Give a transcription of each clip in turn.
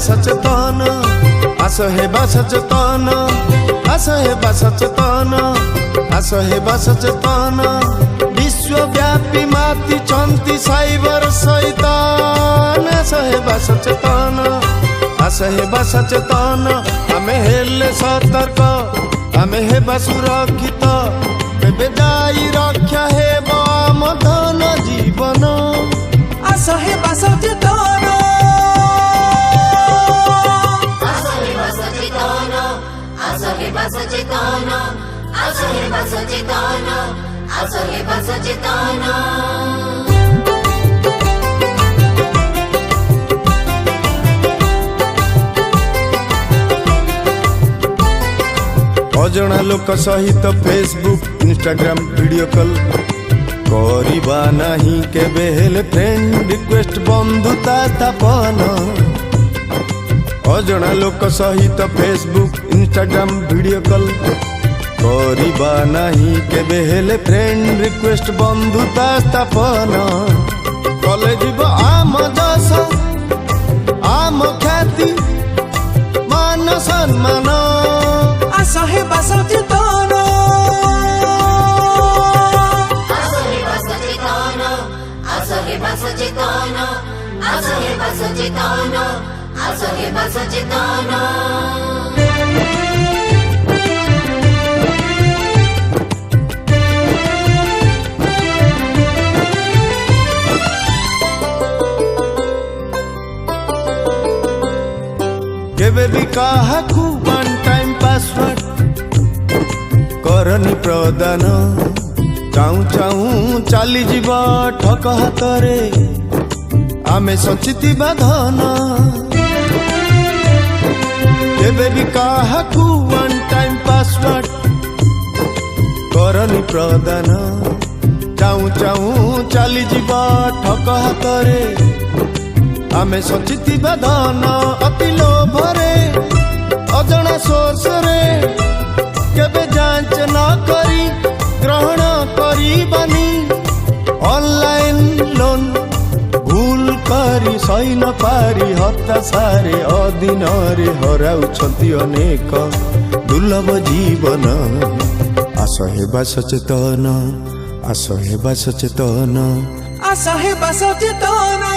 सचेतन आस हेबा सचेतन आस हेबा सचेतन आस हेबा सचेतन विश्वव्यापी माती चंती साइबर शैतान आस हेबा सचेतन आस हेबा सचेतन आमे हेले सतर्क आमे हेबा सुरक्षित तेबे जाई रक्षा हेबा आम धन जीवन आस हेबा सचेतन आस हेबा सचेतन आस हेबा सचेतन आस हेबा सचेतन आस हेबा सचेतन अजणा लोक सहित फेसबुक इंस्टाग्राम वीडियो कॉल करिबा नाही केबे हेले फ्रेंड रिक्वेस्ट बंधुता स्थापन अजणा लोक सहित फेसबुक इंस्टाग्राम वीडियो कॉल करिबा नाही केबे हेले फ्रेंड रिक्वेस्ट बंधुता स्थापन कले जीव आम जस आम ख्याति मान सम्मान आस हेबा सचेतन आस हेबा सचेतन आस हेबा सचेतन आस हेबा सचेतन आस हेबा सचेतन केबे भी काहाकू वन टाइम पासवर्ड करनी प्रदान चाहूँ चाहूँ चली जीवा ठक हाथरे आमे सचिति बाधन केबे भी काहाकू वन टाइम पासवर्ड करनी प्रदान चाहूँ चाहूँ चली जीवा ठक हाथरे आमे सचिति बाधन अति लोभरे अजणा सोर्स रे केबे जांच न करी ग्रहण करिबानी ऑनलाइन लोन भूल करी सही न पारी हताशारे अधीन रे हराउछंती अनेक दुर्लभ जीवन आस हेबा सचेतन आस हेबा सचेतन आस हेबा सचेतन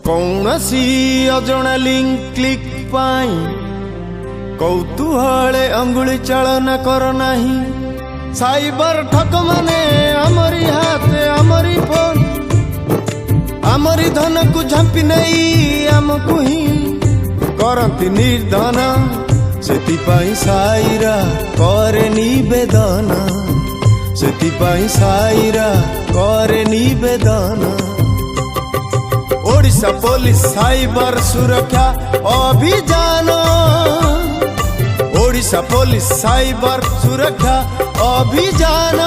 कौनसी अजणा लिंक क्लिक पाई कौतूहले अंगुली चालना कर नाही साइबर ठक माने आमरी हाथे आमरी फोन आमरी धन को झांपी नहीं आमको ही करती निर्धन सेतिपाई साईरा करे निवेदन सेतिपाई साईरा करे निवेदन ओडिशा पुलिस साइबर सुरक्षा अभियान ओडिशा पुलिस साइबर सुरक्षा अभियान